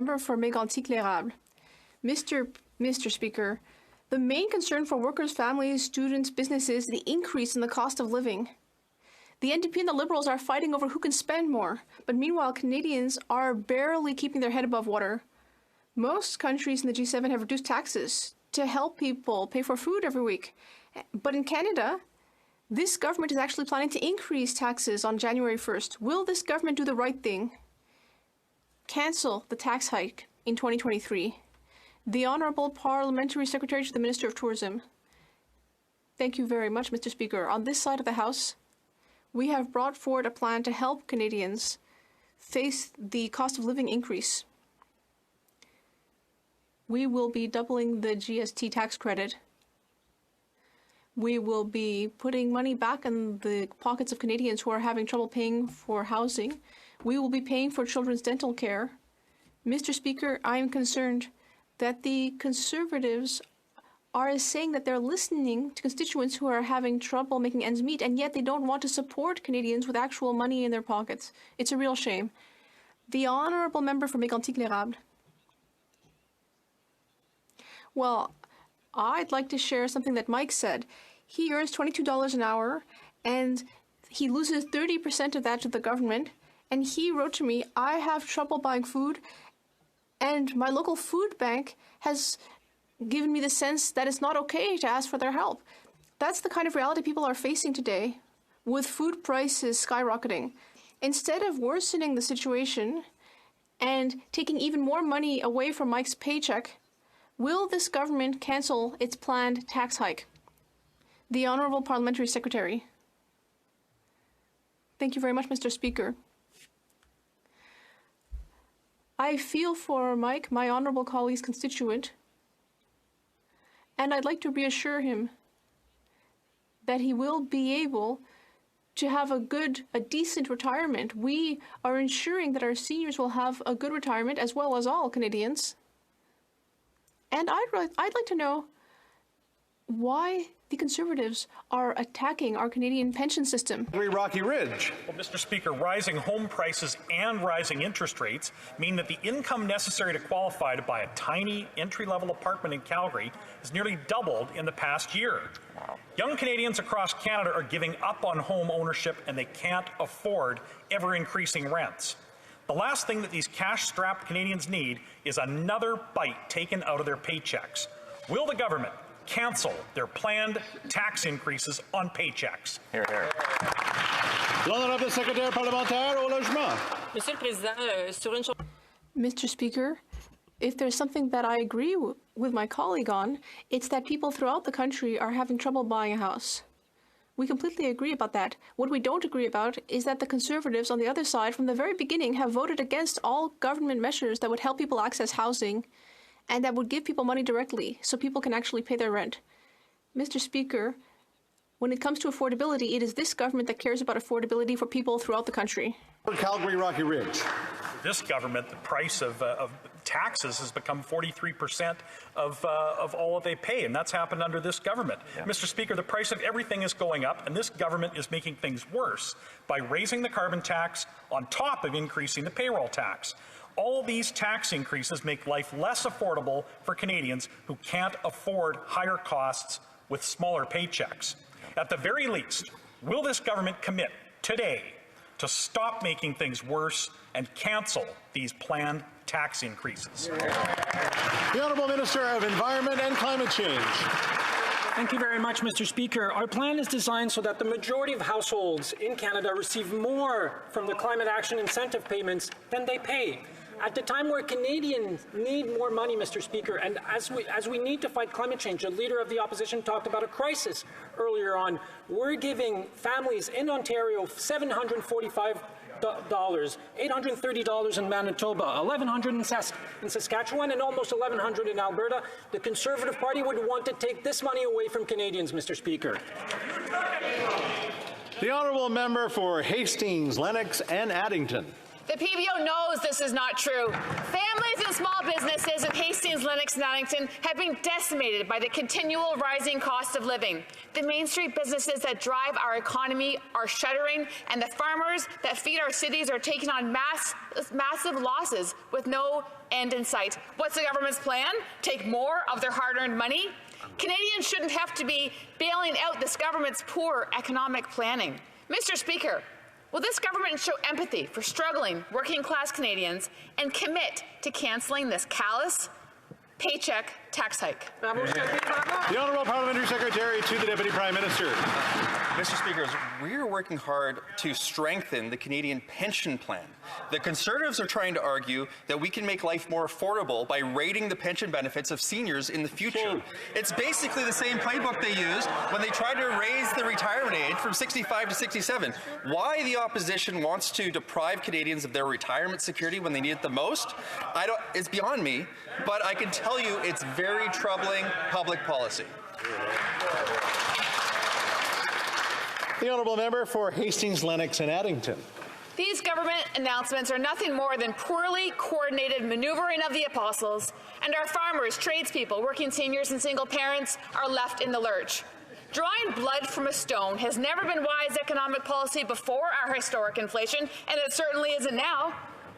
Member for Mégantic-L'Érable. Mr. Speaker, the main concern for workers, families, students, businesses is the increase in the cost of living. The NDP and the Liberals are fighting over who can spend more, but meanwhile, Canadians are barely keeping their head above water. Most countries in the G7 have reduced taxes to help people pay for food every week. But in Canada, this government is actually planning to increase taxes on January 1st. Will this government do the right thing? Cancel the tax hike in 2023. The Honourable Parliamentary Secretary to the Minister of Tourism. Thank you very much, Mr. Speaker. On this side of the House, we have brought forward a plan to help Canadians face the cost of living increase. We will be doubling the GST tax credit. We will be putting money back in the pockets of Canadians who are having trouble paying for housing. We will be paying for children's dental care. Mr. Speaker, I am concerned that the Conservatives are saying that they're listening to constituents who are having trouble making ends meet, and yet they don't want to support Canadians with actual money in their pockets. It's a real shame. The Honourable Member for Mégantic-L'Érable. Well, I'd like to share something that Mike said. He earns $22 an hour, and he loses 30% of that to the government. And he wrote to me, I have trouble buying food, and my local food bank has given me the sense that it's not okay to ask for their help. That's the kind of reality people are facing today, with food prices skyrocketing. Instead of worsening the situation and taking even more money away from Mike's paycheck, will this government cancel its planned tax hike? The Honourable Parliamentary Secretary. Thank you very much, Mr. Speaker. I feel for Mike, my honourable colleague's constituent, and I'd like to reassure him that he will be able to have a decent retirement. We are ensuring that our seniors will have a good retirement, as well as all Canadians. And I'd like to know why the Conservatives are attacking our Canadian pension system. Rocky Ridge. Well, Mr. Speaker, rising home prices and rising interest rates mean that the income necessary to qualify to buy a tiny entry-level apartment in Calgary has nearly doubled in the past year. Young Canadians across Canada are giving up on home ownership, and they can't afford ever-increasing rents. The last thing that these cash-strapped Canadians need is another bite taken out of their paychecks. Will the government cancel their planned tax increases on paychecks? Hear, hear. L'honorable Secrétaire parlementaire au logement. Monsieur le Président, Mr. Speaker, if there's something that I agree with my colleague on, it's that people throughout the country are having trouble buying a house. We completely agree about that. What we don't agree about is that the Conservatives on the other side from the very beginning have voted against all government measures that would help people access housing and that would give people money directly so people can actually pay their rent. Mr. Speaker, when it comes to affordability, it is this government that cares about affordability for people throughout the country. Calgary Rocky Ridge. This government, the price of taxes has become 43% of all that they pay, and that's happened under this government. Yeah. Mr. Speaker, the price of everything is going up, and this government is making things worse by raising the carbon tax on top of increasing the payroll tax. All these tax increases make life less affordable for Canadians who can't afford higher costs with smaller paychecks. At the very least, will this government commit today to stop making things worse and cancel these planned tax increases? The Honourable Minister of Environment and Climate Change. Thank you very much, Mr. Speaker. Our plan is designed so that the majority of households in Canada receive more from the climate action incentive payments than they pay. At the time where Canadians need more money, Mr. Speaker, and as we need to fight climate change, the Leader of the Opposition talked about a crisis earlier on. We're giving families in Ontario $745, $830 in Manitoba, $1,100 in Saskatchewan, and almost $1,100 in Alberta. The Conservative Party would want to take this money away from Canadians, Mr. Speaker. The Honourable Member for Hastings, Lennox and Addington. The PBO knows this is not true. Families and small businesses in Hastings, Lennox and Addington have been decimated by the continual rising cost of living. The Main Street businesses that drive our economy are shuttering, and the farmers that feed our cities are taking on massive losses with no end in sight. What's the government's plan? Take more of their hard-earned money? Canadians shouldn't have to be bailing out this government's poor economic planning. Mr. Speaker, will this government show empathy for struggling working-class Canadians and commit to cancelling this callous paycheck tax hike? The Honourable Parliamentary Secretary to the Deputy Prime Minister. Mr. Speaker, we're working hard to strengthen the Canadian pension plan. The Conservatives are trying to argue that we can make life more affordable by rating the pension benefits of seniors in the future. It's basically the same playbook they used when they tried to raise the retirement age from 65 to 67. Why the opposition wants to deprive Canadians of their retirement security when they need it the most, it's beyond me, but I can tell you it's very troubling public policy. The Honourable Member for Hastings, Lennox and Addington. These government announcements are nothing more than poorly coordinated maneuvering of the apostles, and our farmers, tradespeople, working seniors and single parents are left in the lurch. Drawing blood from a stone has never been wise economic policy before our historic inflation, and it certainly isn't now.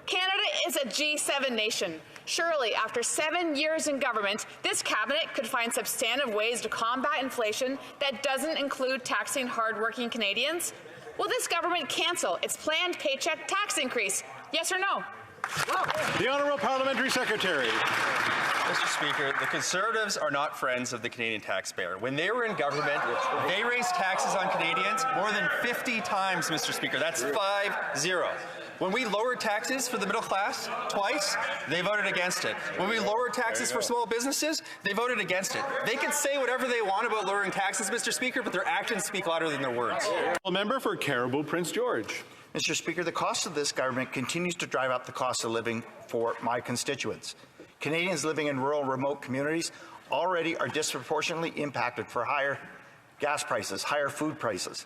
Canada is a G7 nation. Surely, after 7 years in government, this cabinet could find substantive ways to combat inflation that doesn't include taxing hardworking Canadians. Will this government cancel its planned paycheck tax increase? Yes or no? The Honourable Parliamentary Secretary. Mr. Speaker, the Conservatives are not friends of the Canadian taxpayer. When they were in government, they raised taxes on Canadians more than 50 times, Mr. Speaker. That's 5-0. When we lowered taxes for the middle class twice, they voted against it. When we lowered taxes for small businesses, they voted against it. They can say whatever they want about lowering taxes, Mr. Speaker, but their actions speak louder than their words. Member for Caribou, Prince George. Mr. Speaker, the cost of this government continues to drive up the cost of living for my constituents. Canadians living in rural, remote communities already are disproportionately impacted for higher gas prices, higher food prices.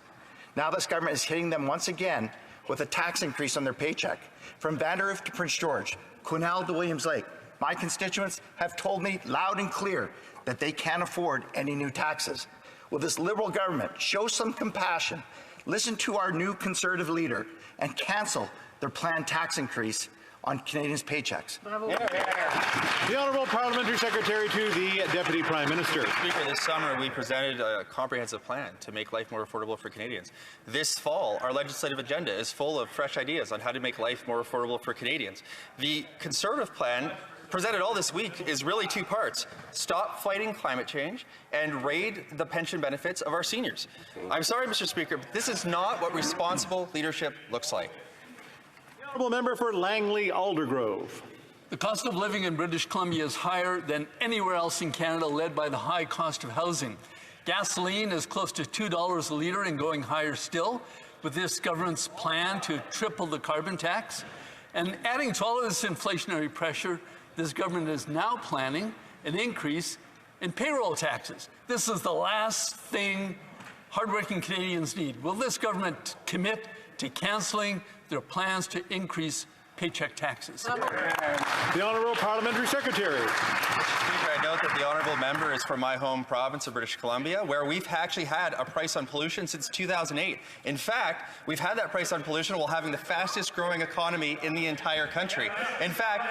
Now this government is hitting them once again with a tax increase on their paycheck. From Vanderhoof to Prince George, Quesnel to Williams Lake, my constituents have told me loud and clear that they can't afford any new taxes. Will this Liberal government show some compassion, listen to our new Conservative leader, and cancel their planned tax increase on Canadians' paychecks? The Honourable Parliamentary Secretary to the Deputy Prime Minister. Speaker, this summer we presented a comprehensive plan to make life more affordable for Canadians. This fall, our legislative agenda is full of fresh ideas on how to make life more affordable for Canadians. The Conservative plan presented all this week is really two parts: stop fighting climate change and raid the pension benefits of our seniors. I'm sorry, Mr. Speaker, but this is not what responsible leadership looks like. Honourable Member for Langley Aldergrove. The cost of living in British Columbia is higher than anywhere else in Canada, led by the high cost of housing. Gasoline is close to $2 a litre and going higher still, with this government's plan to triple the carbon tax. And adding to all of this inflationary pressure, this government is now planning an increase in payroll taxes. This is the last thing hardworking Canadians need. Will this government commit to cancelling their plans to increase paycheck taxes? The Honourable Parliamentary Secretary. Mr. Speaker, I note that the Honourable Member is from my home province of British Columbia, where we've actually had a price on pollution since 2008. In fact, we've had that price on pollution while having the fastest growing economy in the entire country. In fact,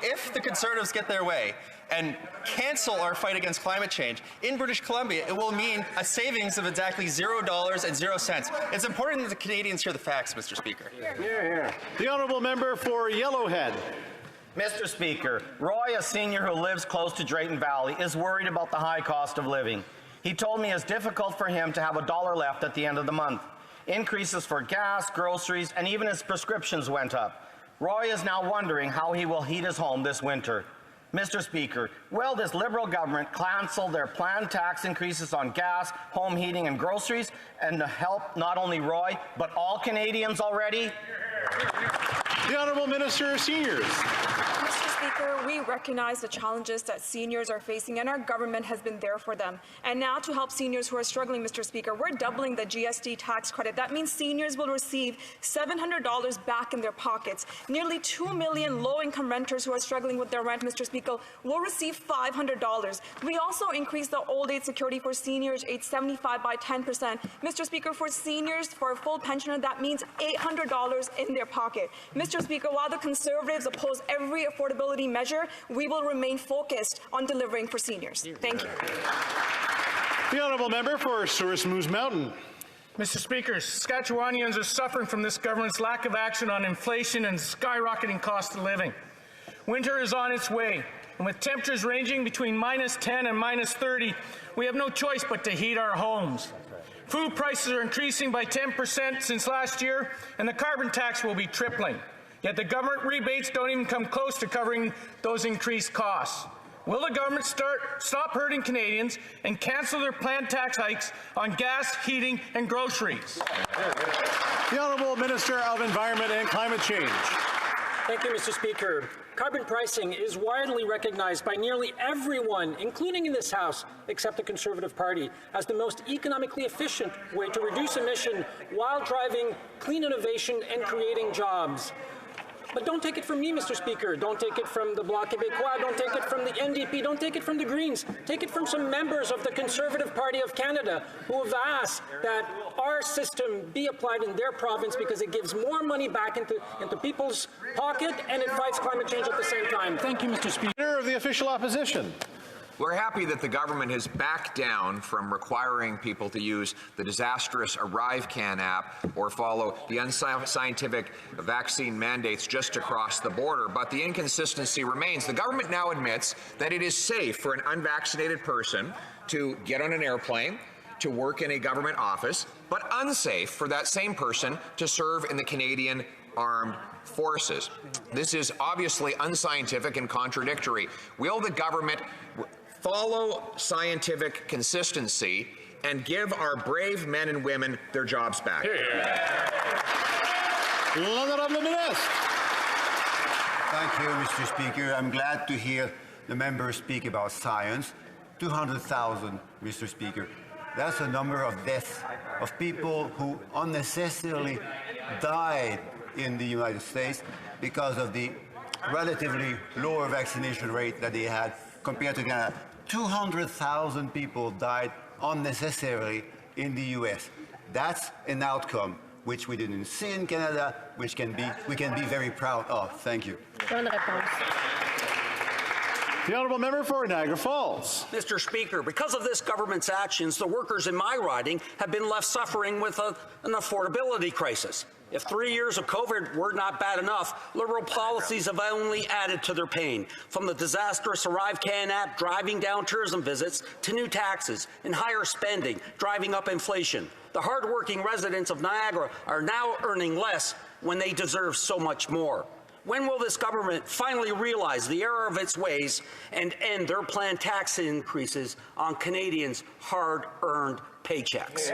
if the Conservatives get their way and cancel our fight against climate change, in British Columbia, it will mean a savings of exactly $0.00. It's important that the Canadians hear the facts, Mr. Speaker. The Honourable Member for Yellowhead. Mr. Speaker, Roy, a senior who lives close to Drayton Valley, is worried about the high cost of living. He told me it's difficult for him to have $1 left at the end of the month. Increases for gas, groceries, and even his prescriptions went up. Roy is now wondering how he will heat his home this winter. Mr. Speaker, will this Liberal government cancel their planned tax increases on gas, home heating, and groceries, and to help not only Roy, but all Canadians already? The Honourable Minister of Seniors. Mr. Speaker, we recognize the challenges that seniors are facing, and our government has been there for them. And now to help seniors who are struggling, Mr. Speaker, we're doubling the GST tax credit. That means seniors will receive $700 back in their pockets. Nearly 2 million low-income renters who are struggling with their rent, Mr. Speaker, will receive $500. We also increased the old age security for seniors age 75 by 10%. Mr. Speaker, for seniors, for a full pensioner, that means $800 in their pocket. Mr. Speaker, while the Conservatives oppose every affordability measure, we will remain focused on delivering for seniors. Thank you. The honourable member for Souris Moose Mountain. Mr. Speaker, Saskatchewanians are suffering from this government's lack of action on inflation and skyrocketing cost of living. Winter is on its way, and with temperatures ranging between -10 and -30, we have no choice but to heat our homes. Food prices are increasing by 10% since last year, and the carbon tax will be tripling. Yet the government rebates don't even come close to covering those increased costs. Will the government stop hurting Canadians and cancel their planned tax hikes on gas, heating, and groceries? The Honourable Minister of Environment and Climate Change. Thank you, Mr. Speaker. Carbon pricing is widely recognized by nearly everyone, including in this House, except the Conservative Party, as the most economically efficient way to reduce emission while driving clean innovation and creating jobs. But don't take it from me, Mr. Speaker. Don't take it from the Bloc Québécois. Don't take it from the NDP. Don't take it from the Greens. Take it from some members of the Conservative Party of Canada who have asked that our system be applied in their province because it gives more money back into people's pocket and it fights climate change at the same time. Thank you, Mr. Speaker. Leader of the official opposition. We're happy that the government has backed down from requiring people to use the disastrous ArriveCan app or follow the unscientific vaccine mandates just across the border. But the inconsistency remains. The government now admits that it is safe for an unvaccinated person to get on an airplane, to work in a government office, but unsafe for that same person to serve in the Canadian Armed Forces. This is obviously unscientific and contradictory. Will the government follow scientific consistency and give our brave men and women their jobs back? L'Honorable Ministre. Thank you, Mr. Speaker. I'm glad to hear the members speak about science. 200,000, Mr. Speaker. That's a number of deaths of people who unnecessarily died in the United States because of the relatively lower vaccination rate that they had compared to Canada. 200,000 people died unnecessarily in the U.S. That's an outcome which we didn't see in Canada, which we can be very proud of. Thank you. The honourable member for Niagara Falls. Mr. Speaker, because of this government's actions, the workers in my riding have been left suffering with an affordability crisis. If 3 years of COVID were not bad enough, Liberal policies have only added to their pain. From the disastrous ArriveCan app driving down tourism visits to new taxes and higher spending, driving up inflation. The hardworking residents of Niagara are now earning less when they deserve so much more. When will this government finally realize the error of its ways and end their planned tax increases on Canadians' hard-earned paychecks?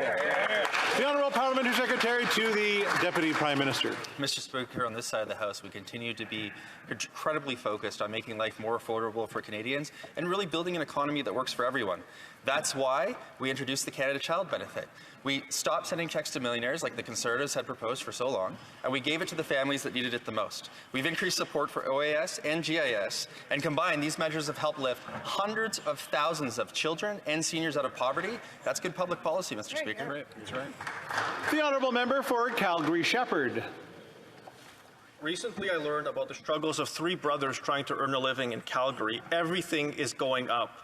The Honourable Parliamentary Secretary to the Deputy Prime Minister. Mr. Speaker, on this side of the House, we continue to be incredibly focused on making life more affordable for Canadians and really building an economy that works for everyone. That's why we introduced the Canada Child Benefit. We stopped sending checks to millionaires like the Conservatives had proposed for so long, and we gave it to the families that needed it the most. We've increased support for OAS and GIS, and combined, these measures have helped lift hundreds of thousands of children and seniors out of poverty. That's good public policy, Mr. Speaker. Right. That's right. The honourable member for Calgary Shepherd. Recently, I learned about the struggles of 3 brothers trying to earn a living in Calgary. Everything is going up.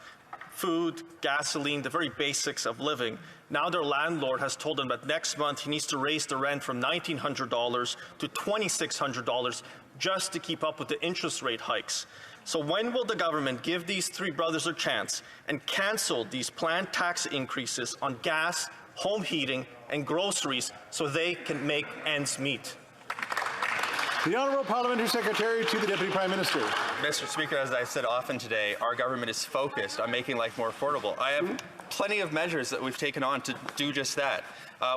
Food, gasoline, the very basics of living. Now their landlord has told them that next month he needs to raise the rent from $1,900 to $2,600 just to keep up with the interest rate hikes. So when will the government give these 3 brothers a chance and cancel these planned tax increases on gas, home heating, and groceries so they can make ends meet? The Honourable Parliamentary Secretary to the Deputy Prime Minister. Mr. Speaker, as I've said often today, our government is focused on making life more affordable. I have plenty of measures that we've taken on to do just that.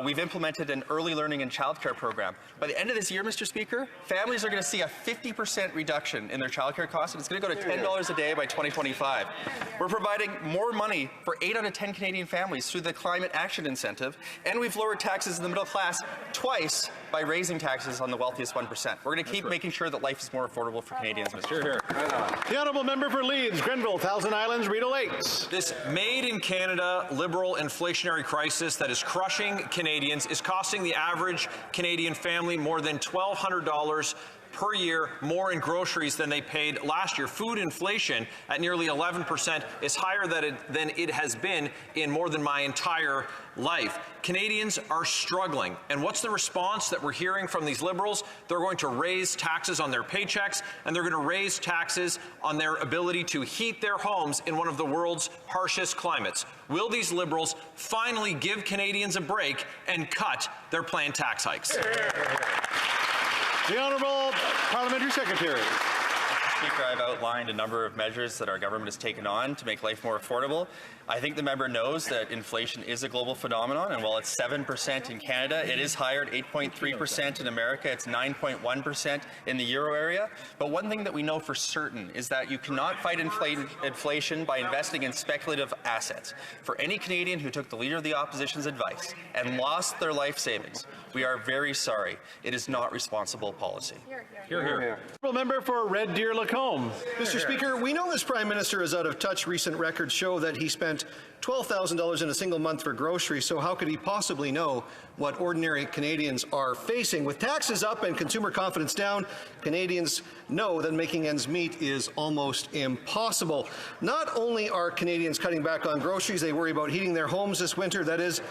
We've implemented an early learning and childcare program. By the end of this year, Mr. Speaker, families are going to see a 50% reduction in their childcare costs, and it's going to go to $10 a day by 2025. We're providing more money for 8 out of 10 Canadian families through the Climate Action Incentive, and we've lowered taxes in the middle class twice by raising taxes on the wealthiest 1%. We're going to keep making sure that life is more affordable for Canadians, Mr. Speaker. The honourable member for Leeds, Grenville, Thousand Islands, Rideau Lakes. This made-in-Canada liberal inflationary crisis that is crushing Canadians is costing the average Canadian family more than $1,200 per year more in groceries than they paid last year. Food inflation at nearly 11% is higher than it has been in more than my entire life. Canadians are struggling. And what's the response that we're hearing from these Liberals? They're going to raise taxes on their paychecks, and they're going to raise taxes on their ability to heat their homes in one of the world's harshest climates. Will these Liberals finally give Canadians a break and cut their planned tax hikes? The Honourable Parliamentary Secretary. Speaker, I've outlined a number of measures that our government has taken on to make life more affordable. I think the member knows that inflation is a global phenomenon, and while it's 7% in Canada, it is higher at 8.3% in America. It's 9.1% in the euro area. But one thing that we know for certain is that you cannot fight inflation by investing in speculative assets. For any Canadian who took the Leader of the Opposition's advice and lost their life savings, we are very sorry. It is not responsible policy. Hear. Member for Red Deer Lacombe. Mr. Speaker, we know this Prime Minister is out of touch. Recent records show that he spent $12,000 in a single month for groceries, so how could he possibly know what ordinary Canadians are facing? With taxes up and consumer confidence down, Canadians know that making ends meet is almost impossible. Not only are Canadians cutting back on groceries, they worry about heating their homes this winter, that is,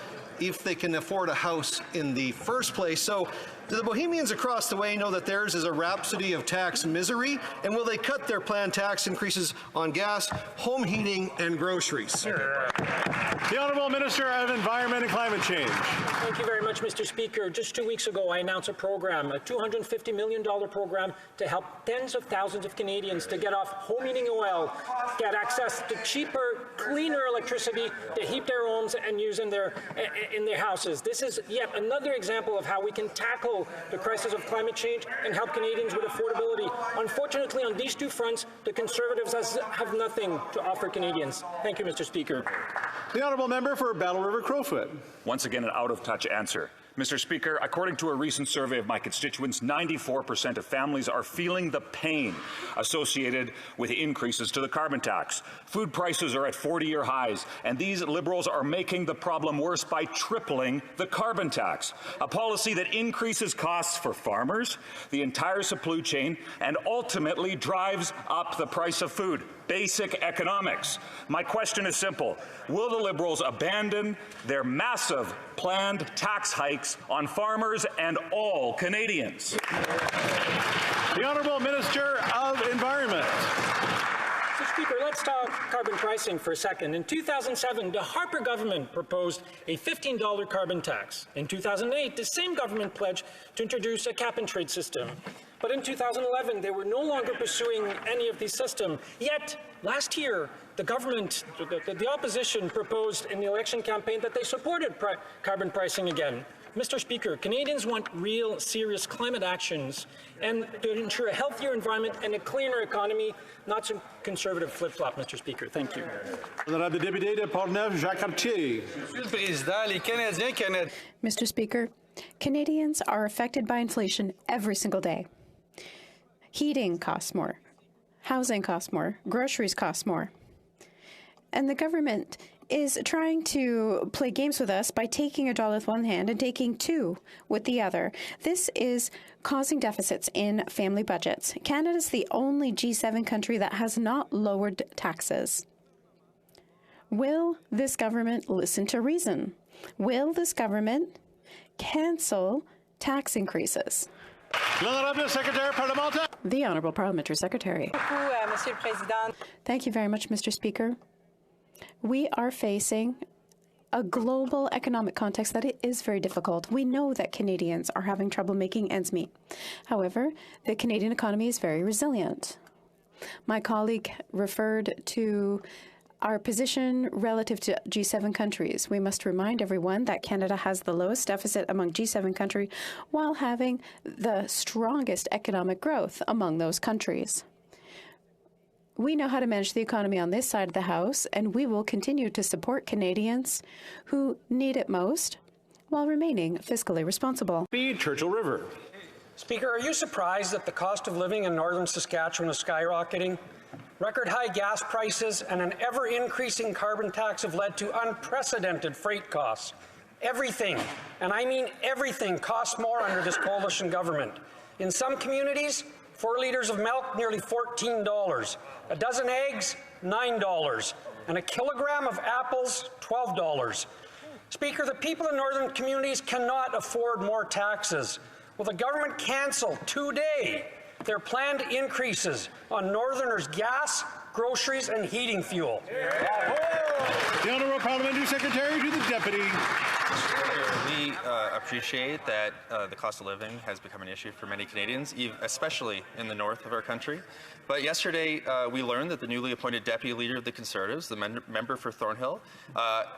if they can afford a house in the first place. So do the Bohemians across the way know that theirs is a rhapsody of tax misery? And will they cut their planned tax increases on gas, home heating, and groceries? The Honourable Minister of Environment and Climate Change. Thank you very much, Mr. Speaker. Just 2 weeks ago, I announced a program, a $250 million program to help tens of thousands of Canadians to get off home heating oil, get access to cheaper, cleaner electricity to heat their homes and use in their houses. This is yet another example of how we can tackle the crisis of climate change and help Canadians with affordability. Unfortunately, on these two fronts, the Conservatives have nothing to offer Canadians. Thank you, Mr. Speaker. The Honourable Member for Battle River Crowfoot. Once again, an out-of-touch answer. Mr. Speaker, according to a recent survey of my constituents, 94% of families are feeling the pain associated with increases to the carbon tax. Food prices are at 40-year highs, and these Liberals are making the problem worse by tripling the carbon tax, a policy that increases costs for farmers, the entire supply chain, and ultimately drives up the price of food. Basic economics. My question is simple. Will the Liberals abandon their massive planned tax hikes on farmers and all Canadians? The Honourable Minister of Environment. Mr. Speaker, let's talk carbon pricing for a second. In 2007, the Harper government proposed a $15 carbon tax. In 2008, the same government pledged to introduce a cap-and-trade system. But in 2011, they were no longer pursuing any of these systems. Yet, last year, the government, the opposition proposed in the election campaign that they supported carbon pricing again. Mr. Speaker, Canadians want real, serious climate actions and to ensure a healthier environment and a cleaner economy, not some conservative flip-flop, Mr. Speaker. Thank you. Mr. Speaker, Canadians are affected by inflation every single day. Heating costs more. Housing costs more. Groceries cost more. And the government is trying to play games with us by taking $1 with one hand and taking $2 with the other. This is causing deficits in family budgets. Canada is the only G7 country that has not lowered taxes. Will this government listen to reason? Will this government cancel tax increases? The Honourable Parliamentary Secretary. Thank you very much, Mr. Speaker. We are facing a global economic context that it is very difficult. We know that Canadians are having trouble making ends meet. However, the Canadian economy is very resilient. My colleague referred to Our position relative to G7 countries. We must remind everyone that Canada has the lowest deficit among G7 countries while having the strongest economic growth among those countries. We know how to manage the economy on this side of the House, and we will continue to support Canadians who need it most while remaining fiscally responsible. Churchill River. Speaker, are you surprised that the cost of living in northern Saskatchewan is skyrocketing? Record high gas prices and an ever-increasing carbon tax have led to unprecedented freight costs. Everything, and I mean everything, costs more under this coalition government. In some communities, 4 liters of milk, nearly $14. A dozen eggs, $9. And a kilogram of apples, $12. Speaker, the people in northern communities cannot afford more taxes. Will the government cancel today their planned increases on Northerners' gas, groceries, and heating fuel? The Honourable Parliamentary Secretary to the Deputy. We appreciate that the cost of living has become an issue for many Canadians, especially in the north of our country. But yesterday, we learned that the newly appointed Deputy Leader of the Conservatives, the member for Thornhill,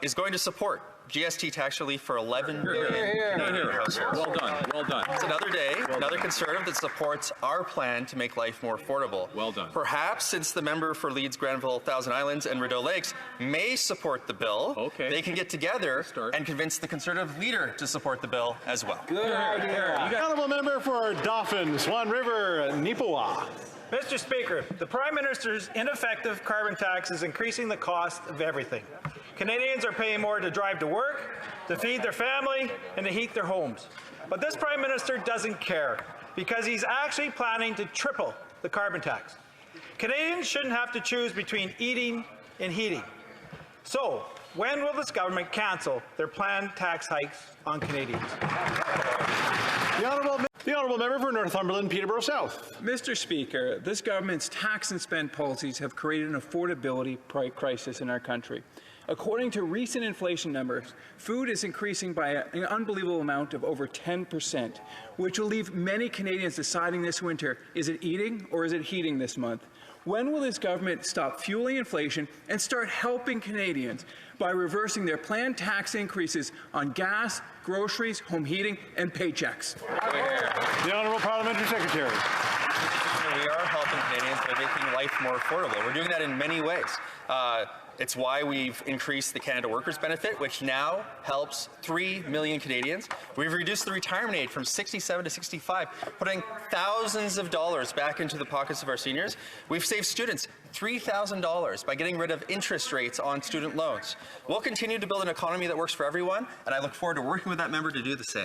is going to support GST tax relief for 11 million Canadian households. Well done. Well done. It's another day, another Conservative that supports our plan to make life more affordable. Well done. Perhaps since the member for Leeds, Granville, Thousand Islands, and Rideau Lakes may support the bill, they can get together and convince the Conservative leader to support the bill as well. Good idea. Honourable Member for Dauphin, Swan River, Nipawa. Mr. Speaker, the Prime Minister's ineffective carbon tax is increasing the cost of everything. Canadians are paying more to drive to work, to feed their family, and to heat their homes. But this Prime Minister doesn't care, because he's actually planning to triple the carbon tax. Canadians shouldn't have to choose between eating and heating. So, when will this government cancel their planned tax hikes on Canadians? The Honourable Member for Northumberland, Peterborough South. Mr. Speaker, this government's tax and spend policies have created an affordability crisis in our country. According to recent inflation numbers, food is increasing by an unbelievable amount of over 10%, which will leave many Canadians deciding this winter, is it eating or is it heating this month? When will this government stop fueling inflation and start helping Canadians by reversing their planned tax increases on gas, groceries, home heating, and paychecks? The Honourable Parliamentary Secretary. We are helping Canadians by making life more affordable. We're doing that in many ways. It's why we've increased the Canada Workers Benefit, which now helps 3 million Canadians. We've reduced the retirement age from 67 to 65, putting thousands of dollars back into the pockets of our seniors. We've saved students $3,000 by getting rid of interest rates on student loans. We'll continue to build an economy that works for everyone, and I look forward to working with that member to do the same.